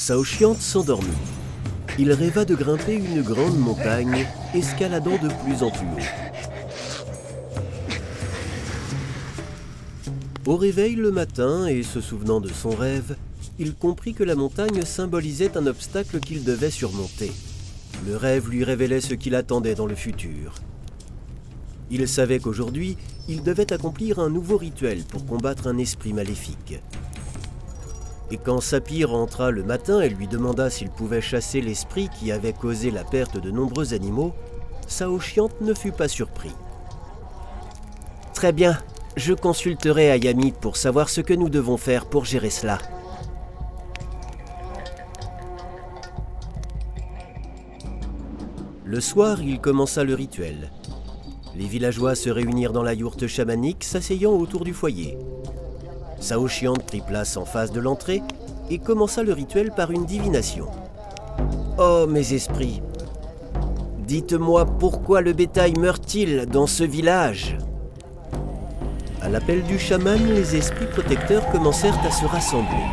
Saoshyant s'endormit. Il rêva de grimper une grande montagne, escaladant de plus en plus haut. Au réveil le matin, et se souvenant de son rêve, il comprit que la montagne symbolisait un obstacle qu'il devait surmonter. Le rêve lui révélait ce qui l'attendait dans le futur. Il savait qu'aujourd'hui, il devait accomplir un nouveau rituel pour combattre un esprit maléfique. Et quand Sapir entra le matin et lui demanda s'il pouvait chasser l'esprit qui avait causé la perte de nombreux animaux, Saoshyant ne fut pas surpris. « Très bien, je consulterai Ayami pour savoir ce que nous devons faire pour gérer cela. » Le soir, il commença le rituel. Les villageois se réunirent dans la yourte chamanique, s'asseyant autour du foyer. Saoshyant prit place en face de l'entrée et commença le rituel par une divination. « Oh, mes esprits, dites-moi pourquoi le bétail meurt-il dans ce village ?» À l'appel du chaman, les esprits protecteurs commencèrent à se rassembler.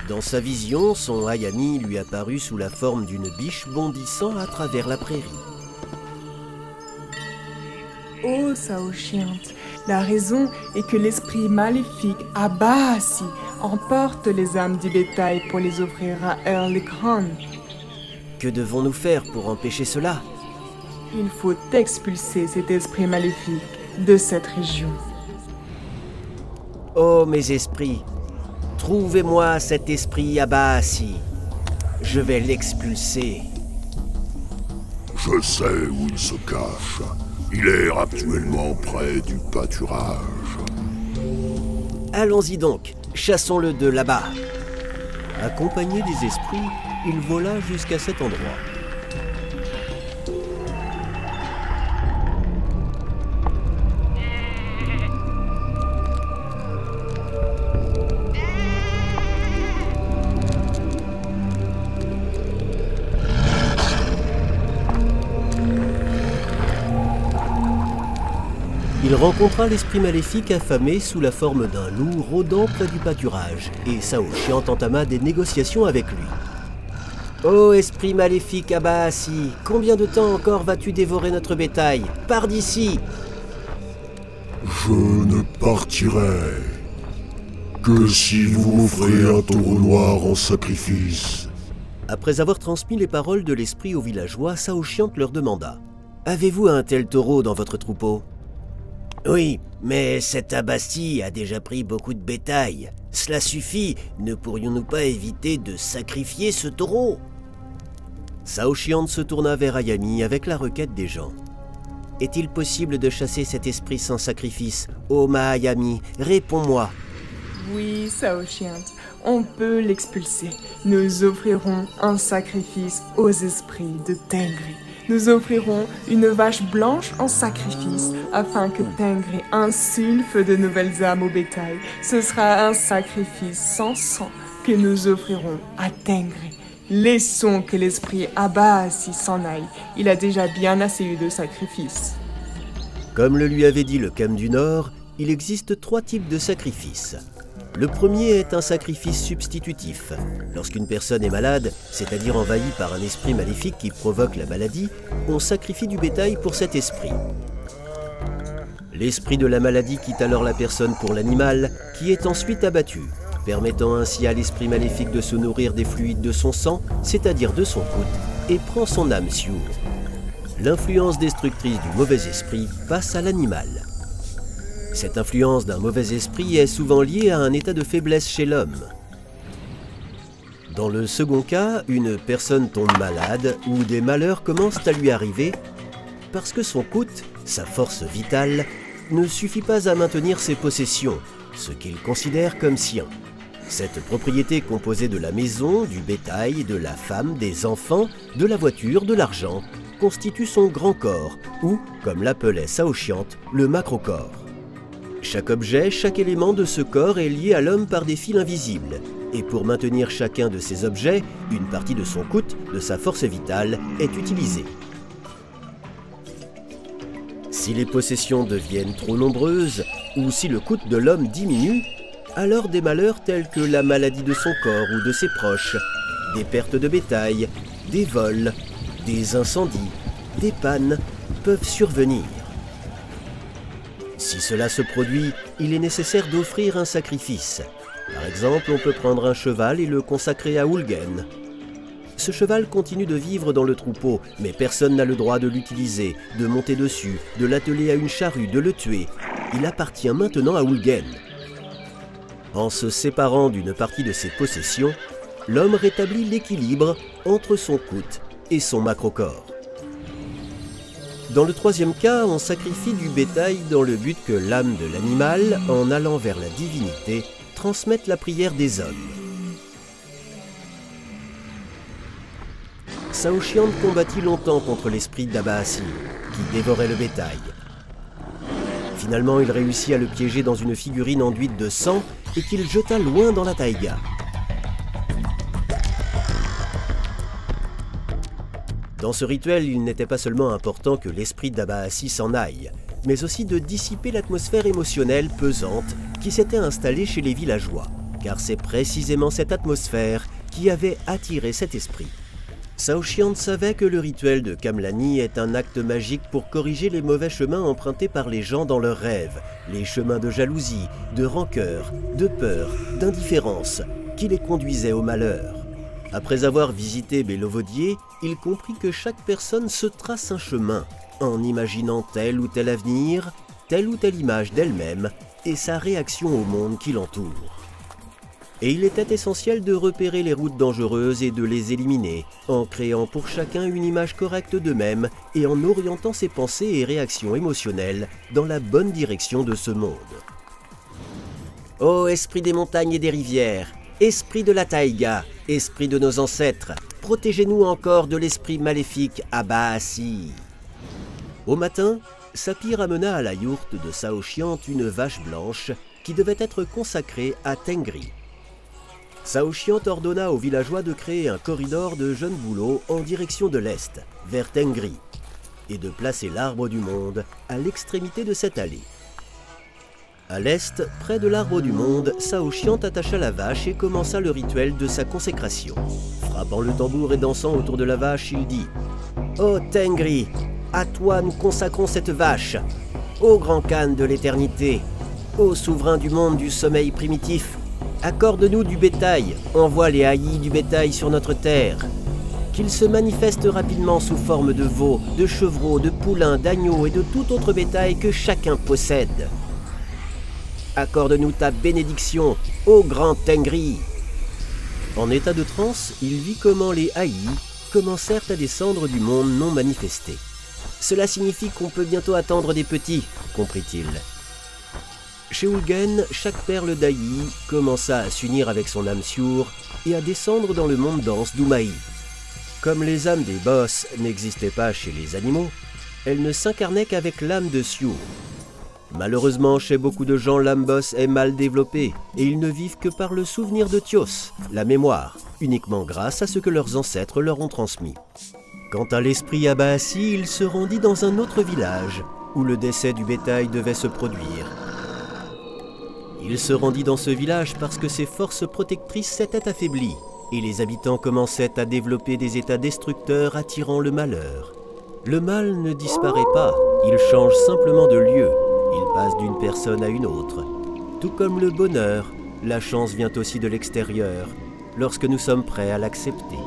Dans sa vision, son Ayami lui apparut sous la forme d'une biche bondissant à travers la prairie. Oh, Saoshyant, la raison est que l'esprit maléfique Abasi emporte les âmes du bétail pour les offrir à Erlikran. Que devons-nous faire pour empêcher cela? Il faut expulser cet esprit maléfique de cette région. Oh, mes esprits, trouvez-moi cet esprit Abasi. Je vais l'expulser. Je sais où il se cache. Il erre actuellement près du pâturage. Allons-y donc, chassons-le de là-bas. Accompagné des esprits, il vola jusqu'à cet endroit. Il rencontra l'esprit maléfique affamé sous la forme d'un loup rôdant près du pâturage, et Saoshyant entama des négociations avec lui. « Ô esprit maléfique Abasi, combien de temps encore vas-tu dévorer notre bétail? Pars d'ici !» Je ne partirai que si vous m'offrez un taureau noir en sacrifice. Après avoir transmis les paroles de l'esprit aux villageois, Saoshyant leur demanda « Avez-vous un tel taureau dans votre troupeau ?»« Oui, mais cet Abasi a déjà pris beaucoup de bétail. Cela suffit, ne pourrions-nous pas éviter de sacrifier ce taureau ?» Saoshyant se tourna vers Ayami avec la requête des gens. « Est-il possible de chasser cet esprit sans sacrifice? Oh ma Ayami, réponds-moi !» Oui, Saoshyant, on peut l'expulser. Nous offrirons un sacrifice aux esprits de Tengri. Nous offrirons une vache blanche en sacrifice afin que Tengri insuffle de nouvelles âmes au bétail. Ce sera un sacrifice sans sang que nous offrirons à Tengri. Laissons que l'esprit Abasi s'en aille. Il a déjà bien assez eu de sacrifices. Comme le lui avait dit le Kham du Nord, il existe 3 types de sacrifices. Le premier est un sacrifice substitutif. Lorsqu'une personne est malade, c'est-à-dire envahie par un esprit maléfique qui provoque la maladie, on sacrifie du bétail pour cet esprit. L'esprit de la maladie quitte alors la personne pour l'animal, qui est ensuite abattu, permettant ainsi à l'esprit maléfique de se nourrir des fluides de son sang, c'est-à-dire de son coude, et prend son âme sioux. L'influence destructrice du mauvais esprit passe à l'animal. Cette influence d'un mauvais esprit est souvent liée à un état de faiblesse chez l'homme. Dans le second cas, une personne tombe malade ou des malheurs commencent à lui arriver parce que son coude, sa force vitale, ne suffit pas à maintenir ses possessions, ce qu'il considère comme sien. Cette propriété composée de la maison, du bétail, de la femme, des enfants, de la voiture, de l'argent, constitue son grand corps, ou, comme l'appelait Saoshyant, le macrocorps. Chaque objet, chaque élément de ce corps est lié à l'homme par des fils invisibles. Et pour maintenir chacun de ces objets, une partie de son coude, de sa force vitale, est utilisée. Si les possessions deviennent trop nombreuses, ou si le coût de l'homme diminue, alors des malheurs tels que la maladie de son corps ou de ses proches, des pertes de bétail, des vols, des incendies, des pannes peuvent survenir. Si cela se produit, il est nécessaire d'offrir un sacrifice. Par exemple, on peut prendre un cheval et le consacrer à Ulgen. Ce cheval continue de vivre dans le troupeau, mais personne n'a le droit de l'utiliser, de monter dessus, de l'atteler à une charrue, de le tuer. Il appartient maintenant à Ulgen. En se séparant d'une partie de ses possessions, l'homme rétablit l'équilibre entre son coût et son macrocorps. Dans le troisième cas, on sacrifie du bétail dans le but que l'âme de l'animal, en allant vers la divinité, transmette la prière des hommes. Saoshyant combattit longtemps contre l'esprit d'Abaasi, qui dévorait le bétail. Finalement, il réussit à le piéger dans une figurine enduite de sang et qu'il jeta loin dans la taïga. Dans ce rituel, il n'était pas seulement important que l'esprit d'Abaasi s'en aille, mais aussi de dissiper l'atmosphère émotionnelle pesante qui s'était installée chez les villageois, car c'est précisément cette atmosphère qui avait attiré cet esprit. Saoshyant savait que le rituel de Kamlani est un acte magique pour corriger les mauvais chemins empruntés par les gens dans leurs rêves, les chemins de jalousie, de rancœur, de peur, d'indifférence, qui les conduisaient au malheur. Après avoir visité Bélovodier, il comprit que chaque personne se trace un chemin, en imaginant tel ou tel avenir, telle ou telle image d'elle-même et sa réaction au monde qui l'entoure. Et il était essentiel de repérer les routes dangereuses et de les éliminer, en créant pour chacun une image correcte d'eux-mêmes et en orientant ses pensées et réactions émotionnelles dans la bonne direction de ce monde. Ô esprit des montagnes et des rivières, esprit de la taïga, esprit de nos ancêtres, protégez-nous encore de l'esprit maléfique Abaasi. Au matin, Sapir amena à la yourte de Saoshyant une vache blanche qui devait être consacrée à Tengri. Saoshyant ordonna aux villageois de créer un corridor de jeunes bouleaux en direction de l'est, vers Tengri, et de placer l'arbre du monde à l'extrémité de cette allée. À l'est, près de l'arbre du monde, Saoshyant attacha la vache et commença le rituel de sa consécration. Frappant le tambour et dansant autour de la vache, il dit « Ô Tengri, à toi nous consacrons cette vache, ô grand Khan de l'éternité, ô souverain du monde du sommeil primitif, accorde-nous du bétail, envoie les haïs du bétail sur notre terre. Qu'ils se manifestent rapidement sous forme de veaux, de chevreaux, de poulains, d'agneaux et de tout autre bétail que chacun possède. Accorde-nous ta bénédiction, ô grand Tengri. » En état de transe, il vit comment les haïs commencèrent à descendre du monde non manifesté. « Cela signifie qu'on peut bientôt attendre des petits, comprit-il. Chez Ulgen, chaque perle d'Aï commença à s'unir avec son âme Siur et à descendre dans le monde dense d'Umaï. Comme les âmes des boss n'existaient pas chez les animaux, elles ne s'incarnaient qu'avec l'âme de Siur. Malheureusement, chez beaucoup de gens, l'âme boss est mal développée et ils ne vivent que par le souvenir de Tios, la mémoire, uniquement grâce à ce que leurs ancêtres leur ont transmis. Quant à l'esprit Abaasi, il se rendit dans un autre village où le décès du bétail devait se produire. Il se rendit dans ce village parce que ses forces protectrices s'étaient affaiblies et les habitants commençaient à développer des états destructeurs attirant le malheur. Le mal ne disparaît pas, il change simplement de lieu, il passe d'une personne à une autre. Tout comme le bonheur, la chance vient aussi de l'extérieur, lorsque nous sommes prêts à l'accepter.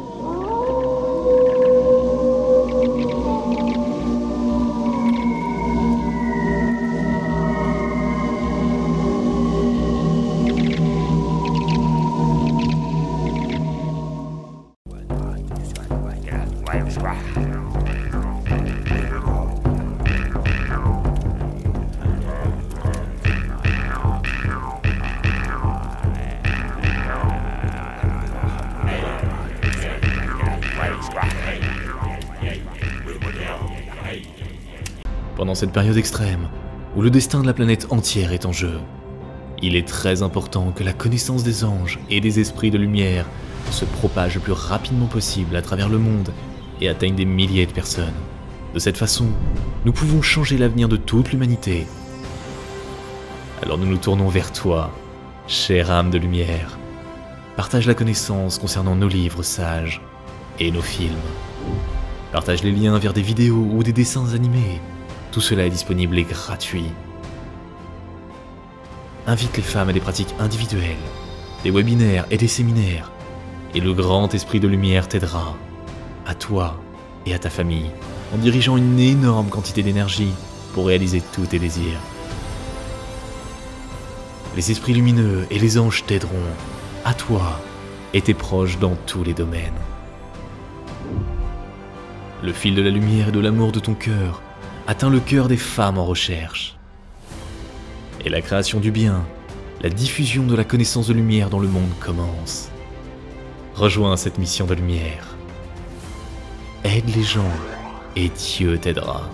Pendant cette période extrême, où le destin de la planète entière est en jeu, il est très important que la connaissance des anges et des esprits de lumière se propage le plus rapidement possible à travers le monde et atteigne des milliers de personnes. De cette façon, nous pouvons changer l'avenir de toute l'humanité. Alors nous nous tournons vers toi, chère âme de lumière. Partage la connaissance concernant nos livres sages et nos films. Partage les liens vers des vidéos ou des dessins animés. Tout cela est disponible et gratuit. Invite les femmes à des pratiques individuelles, des webinaires et des séminaires. Et le grand esprit de lumière t'aidera, à toi et à ta famille, en dirigeant une énorme quantité d'énergie pour réaliser tous tes désirs. Les esprits lumineux et les anges t'aideront, à toi et tes proches dans tous les domaines. Le fil de la lumière et de l'amour de ton cœur atteint le cœur des femmes en recherche. Et la création du bien, la diffusion de la connaissance de lumière dans le monde commence. Rejoins cette mission de lumière. Aide les gens et Dieu t'aidera.